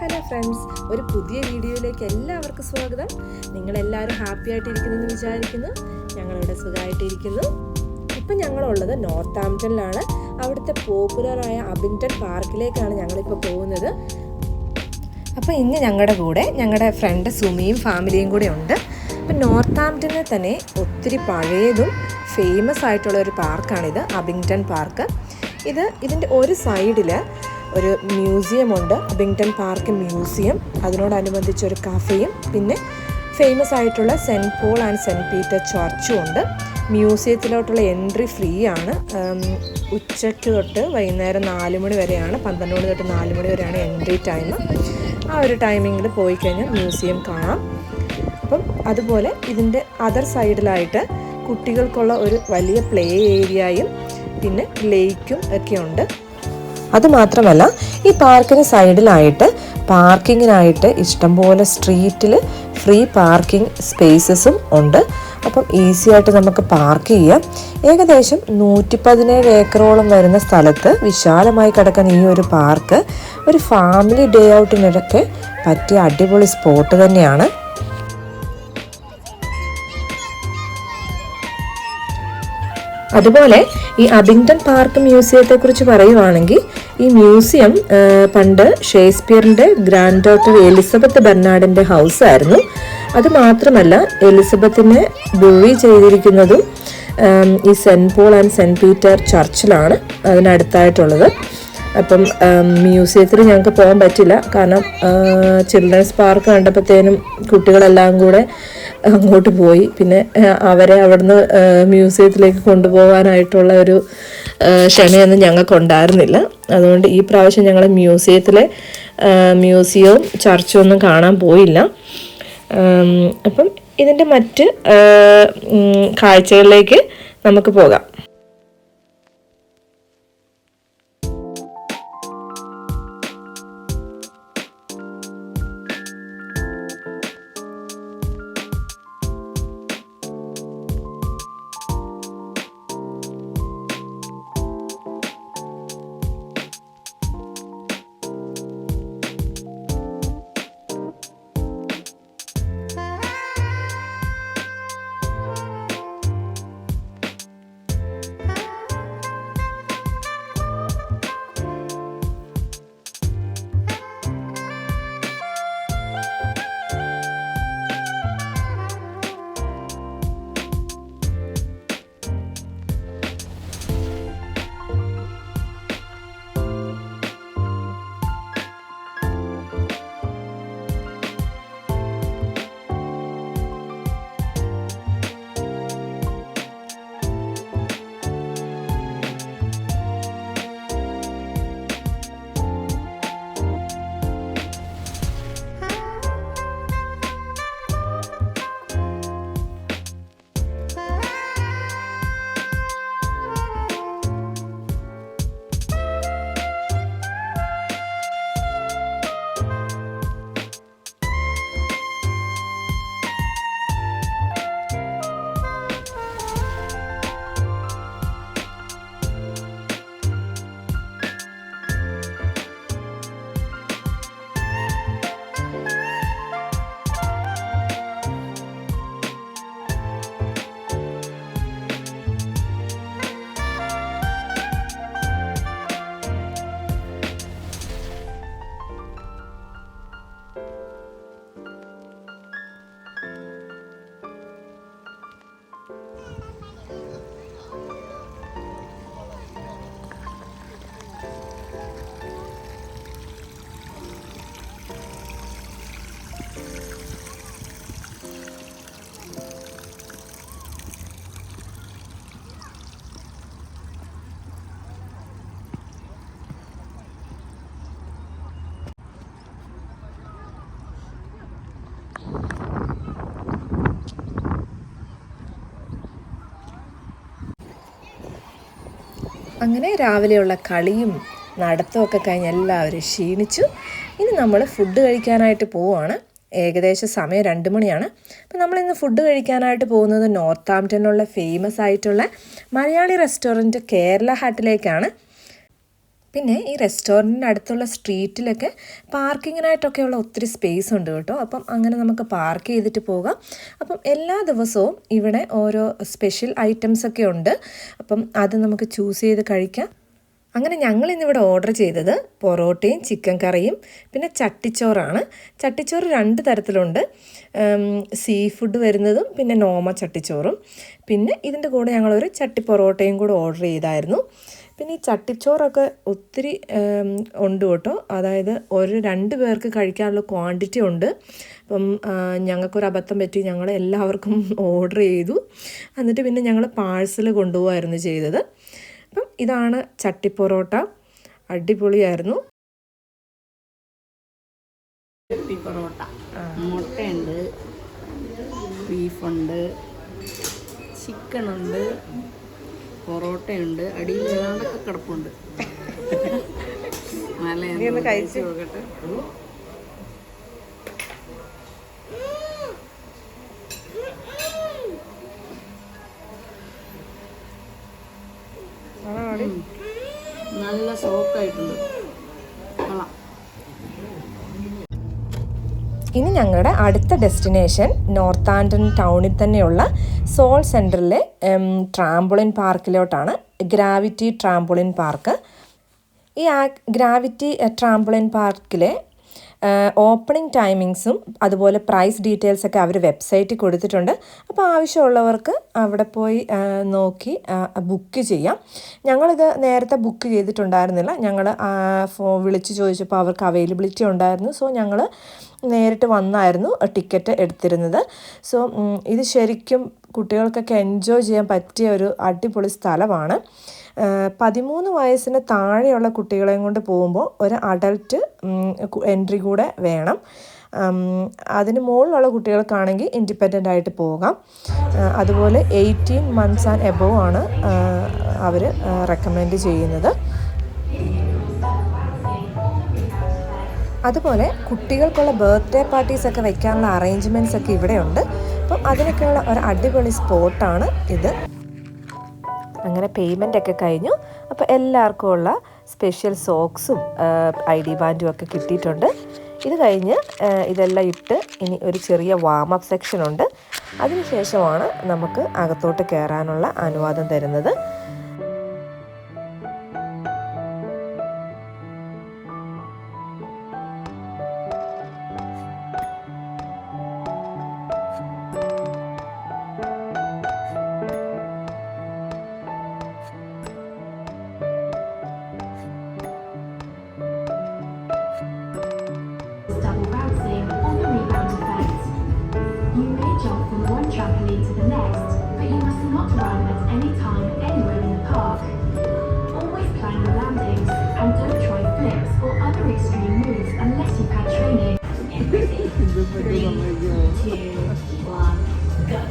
Hello friends, ഒരു പുതിയ വീഡിയോയിലേക്ക് എല്ലാവർക്കും സ്വാഗതം. നിങ്ങളെല്ലാവരും ഹാപ്പി ആയിട്ടിരിക്കുന്നെന്ന് വിചാരിക്കുന്നു. ഞങ്ങളിവിടെ സുഖമായിട്ടിരിക്കുന്നു. ഇപ്പം ഞങ്ങളുള്ളത് നോർത്താംപ്ടണിലാണ്. അവിടുത്തെ പോപ്പുലറായ അബിങ്ടൺ പാർക്കിലേക്കാണ് ഞങ്ങളിപ്പോൾ പോകുന്നത്. അപ്പോൾ ഇന്ന് ഞങ്ങളുടെ കൂടെ ഞങ്ങളുടെ ഫ്രണ്ട് സുമിയും ഫാമിലിയും കൂടെ ഉണ്ട്. അപ്പം നോർത്താംപ്ടണിൽ തന്നെ ഒത്തിരി പഴയതും ഫേമസ് ആയിട്ടുള്ള ഒരു പാർക്കാണിത്, അബിങ്ടൺ പാർക്ക്. ഇതിൻ്റെ ഒരു സൈഡിൽ ഒരു മ്യൂസിയമുണ്ട്, അബിങ്ടൺ പാർക്ക് മ്യൂസിയം. അതിനോടനുബന്ധിച്ചൊരു കഫേയും പിന്നെ ഫേമസ് ആയിട്ടുള്ള Saint Paul and Saint Peter ചർച്ചും ഉണ്ട്. മ്യൂസിയത്തിലോട്ടുള്ള എൻട്രി ഫ്രീ ആണ്. ഉച്ചയ്ക്ക് തൊട്ട് വൈകുന്നേരം 4 മണി വരെയാണ്, 12 മണി തൊട്ട് 4 മണി വരെയാണ് എൻട്രി ടൈം. ആ ഒരു ടൈമിങ്ങിൽ പോയി കഴിഞ്ഞാൽ മ്യൂസിയം കാണാം. അപ്പം അതുപോലെ ഇതിൻ്റെ അതർ സൈഡിലായിട്ട് കുട്ടികൾക്കുള്ള ഒരു വലിയ പ്ലേ ഏരിയയും പിന്നെ ലേക്കും ഒക്കെ ഉണ്ട്. അതുമാത്രമല്ല, ഈ പാർക്കിന് സൈഡിലായിട്ട് പാർക്കിങ്ങിനായിട്ട് ഇഷ്ടംപോലെ സ്ട്രീറ്റിൽ ഫ്രീ പാർക്കിംഗ് സ്പേസസും ഉണ്ട്. അപ്പം ഈസി ആയിട്ട് നമുക്ക് പാർക്ക് ചെയ്യാം. ഏകദേശം 117 ഏക്കറോളം വരുന്ന സ്ഥലത്ത് വിശാലമായി കിടക്കുന്ന ഈ ഒരു പാർക്ക് ഒരു ഫാമിലി ഡേ ഔട്ടിനൊക്കെ പറ്റിയ അടിപൊളി സ്പോട്ട് തന്നെയാണ്. അതുപോലെ ഈ അബിങ്ടൺ പാർക്ക് മ്യൂസിയത്തെക്കുറിച്ച് പറയുവാണെങ്കിൽ, ഈ മ്യൂസിയം പണ്ട് ഷേക്സ്പിയറിൻ്റെ ഗ്രാൻഡ് ഡോട്ടർ എലിസബത്ത് ബെർണാഡിൻ്റെ ഹൗസായിരുന്നു. അതുമാത്രമല്ല, എലിസബത്തിനെ ബുറി ചെയ്തിരിക്കുന്നതും ഈ Saint Paul and Saint Peter ചർച്ചിലാണ്, അതിനടുത്തായിട്ടുള്ളത്. അപ്പം മ്യൂസിയത്തിൽ ഞങ്ങൾക്ക് പോകാൻ പറ്റില്ല, കാരണം ചിൽഡ്രൻസ് പാർക്ക് കണ്ടപ്പോഴത്തേനും കുട്ടികളെല്ലാം കൂടെ അങ്ങോട്ട് പോയി. പിന്നെ അവരെ അവിടുന്ന് മ്യൂസിയത്തിലേക്ക് കൊണ്ടുപോകാനായിട്ടുള്ള ഒരു ക്ഷമയൊന്നും ഞങ്ങൾക്കുണ്ടായിരുന്നില്ല. അതുകൊണ്ട് ഈ പ്രാവശ്യം ഞങ്ങൾ മ്യൂസിയവും ചർച്ചും ഒന്നും കാണാൻ പോയില്ല. അപ്പം ഇതിൻ്റെ മറ്റ് കാഴ്ചകളിലേക്ക് നമുക്ക് പോകാം. അങ്ങനെ രാവിലെയുള്ള കളിയും നടത്തമൊക്കെ കഴിഞ്ഞ് എല്ലാവരും ക്ഷീണിച്ചു. ഇനി നമ്മൾ ഫുഡ് കഴിക്കാനായിട്ട് പോവുകയാണ്. ഏകദേശം സമയം 2 മണിയാണ്. അപ്പോൾ നമ്മളിന്ന് ഫുഡ് കഴിക്കാനായിട്ട് പോകുന്നത് നോർത്താംപ്ടണിലുള്ള ഫേമസ് ആയിട്ടുള്ള മലയാളി റെസ്റ്റോറൻറ്റ് കേരള ഹട്ടിലേക്കാണ്. പിന്നെ ഈ റെസ്റ്റോറൻറ്റിൻ്റെ അടുത്തുള്ള സ്ട്രീറ്റിലൊക്കെ പാർക്കിങ്ങിനായിട്ടൊക്കെയുള്ള ഒത്തിരി സ്പേസ് ഉണ്ട് കേട്ടോ. അപ്പം അങ്ങനെ നമുക്ക് പാർക്ക് ചെയ്തിട്ട് പോകാം. അപ്പം എല്ലാ ദിവസവും ഇവിടെ ഓരോ സ്പെഷ്യൽ ഐറ്റംസൊക്കെ ഉണ്ട്. അപ്പം അത് നമുക്ക് ചൂസ് ചെയ്ത് കഴിക്കാം. അങ്ങനെ ഞങ്ങളിന്നിവിടെ ഓർഡർ ചെയ്തത് പൊറോട്ടയും ചിക്കൻ കറിയും പിന്നെ ചട്ടിച്ചോറാണ്. ചട്ടിച്ചോറ് 2 തരത്തിലുണ്ട്. സീ ഫുഡ് വരുന്നതും പിന്നെ നോർമൽ ചട്ടിച്ചോറും. പിന്നെ ഇതിൻ്റെ കൂടെ ഞങ്ങളൊരു ചട്ടി പൊറോട്ടയും കൂടെ ഓർഡർ ചെയ്തായിരുന്നു. പിന്നെ ഈ ചട്ടിച്ചോറൊക്കെ ഒത്തിരി ഉണ്ട് കേട്ടോ. അതായത് 2 പേർക്ക് കഴിക്കാനുള്ള ക്വാണ്ടിറ്റി ഉണ്ട്. അപ്പം ഞങ്ങൾക്കൊരു അബദ്ധം പറ്റി, ഞങ്ങൾ എല്ലാവർക്കും ഓർഡർ ചെയ്തു. എന്നിട്ട് പിന്നെ ഞങ്ങൾ പാഴ്സൽ കൊണ്ടുപോകുമായിരുന്നു ചെയ്തത്. അപ്പം ഇതാണ് ചട്ടി പൊറോട്ട. അടിപൊളിയായിരുന്നു. ചട്ടി പൊറോട്ട, മുട്ടയുണ്ട്, ബീഫുണ്ട്, ചിക്കനുണ്ട്, പൊറോട്ടയുണ്ട്, അടിയിൽ ഏതാണ്ടൊക്കെ കിടപ്പുണ്ട്. നല്ല കഴിച്ചു നോക്കട്ടെ. നല്ല സോഫ്റ്റ് ആയിട്ടുണ്ട്. ഇനി ഞങ്ങളുടെ അടുത്ത ഡെസ്റ്റിനേഷൻ നോർത്താംപ്ടൺ ടൗണിൽ തന്നെയുള്ള സോൾ സെൻറ്ററിലെ ട്രാംപോളിൻ പാർക്കിലോട്ടാണ്. Gravity trampoline park. ഈ ഗ്രാവിറ്റി ട്രാംപോളിൻ പാർക്കിലെ ഓപ്പണിംഗ് ടൈമിങ്സും അതുപോലെ പ്രൈസ് ഡീറ്റെയിൽസൊക്കെ അവർ വെബ്സൈറ്റിൽ കൊടുത്തിട്ടുണ്ട്. അപ്പോൾ ആവശ്യമുള്ളവർക്ക് അവിടെ പോയി നോക്കി ബുക്ക് ചെയ്യാം. ഞങ്ങളിത് നേരത്തെ ബുക്ക് ചെയ്തിട്ടുണ്ടായിരുന്നില്ല. ഞങ്ങൾ വിളിച്ച് ചോദിച്ചപ്പോൾ അവർക്ക് അവൈലബിലിറ്റി ഉണ്ടായിരുന്നു. സോ ഞങ്ങൾ നേരിട്ട് വന്നായിരുന്നു ടിക്കറ്റ് എടുത്തിരുന്നത്. സോ ഇത് ശരിക്കും കുട്ടികൾക്കൊക്കെ എൻജോയ് ചെയ്യാൻ പറ്റിയ ഒരു അടിപൊളി സ്ഥലമാണ്. 13 വയസ്സിന് താഴെയുള്ള കുട്ടികളെയും കൊണ്ട് പോകുമ്പോൾ ഒരു അഡൽട്ട് എൻട്രി കൂടെ വേണം. അതിന് മുകളിലുള്ള കുട്ടികൾക്കാണെങ്കിൽ ഇൻഡിപെൻഡൻ്റ് ആയിട്ട് പോകാം. അതുപോലെ 18 months ആൻഡ് എബോവ് ആണ് അവർ റെക്കമെൻഡ് ചെയ്യുന്നത്. അതുപോലെ കുട്ടികൾക്കുള്ള ബർത്ത്ഡേ പാർട്ടീസൊക്കെ വയ്ക്കാനുള്ള അറേഞ്ച്മെൻറ്റ്സ് ഒക്കെ ഇവിടെയുണ്ട്. അപ്പം അതിനൊക്കെയുള്ള ഒരു അടിപൊളി സ്പോട്ടാണ് ഇത്. അങ്ങനെ പേയ്മെൻ്റ് ഒക്കെ കഴിഞ്ഞു. അപ്പോൾ എല്ലാവർക്കും ഉള്ള സ്പെഷ്യൽ സോക്സും ID ബാൻഡും ഒക്കെ കിട്ടിയിട്ടുണ്ട്. ഇത് കഴിഞ്ഞ് ഇതെല്ലാം ഇട്ട് ഇനി ഒരു ചെറിയ വാമപ്പ് സെക്ഷനുണ്ട്. അതിനുശേഷമാണ് നമുക്ക് അകത്തോട്ട് കയറാനുള്ള അനുവാദം തരുന്നത്. Double bouncing on the rebound effect. You may jump from one trampoline to the next, but you must not run at any time anywhere in the park. Always plan your landings and don't try flips or other extreme moves unless you've had training. Ready? 3, 2, 1, go.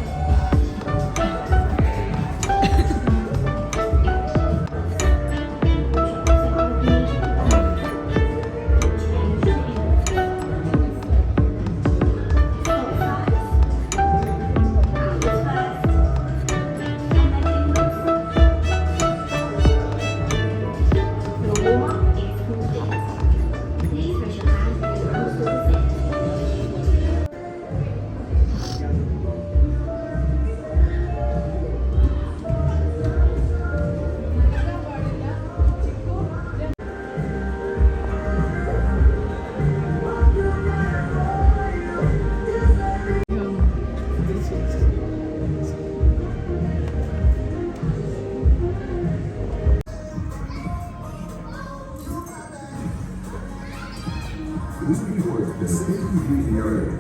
This video is the safety breathing area.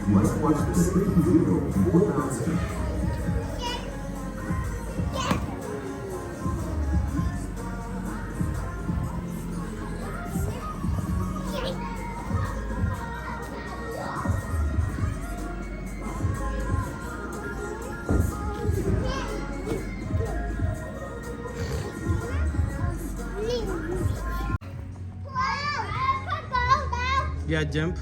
You must watch the safety video before bouncing. Yeah, jump.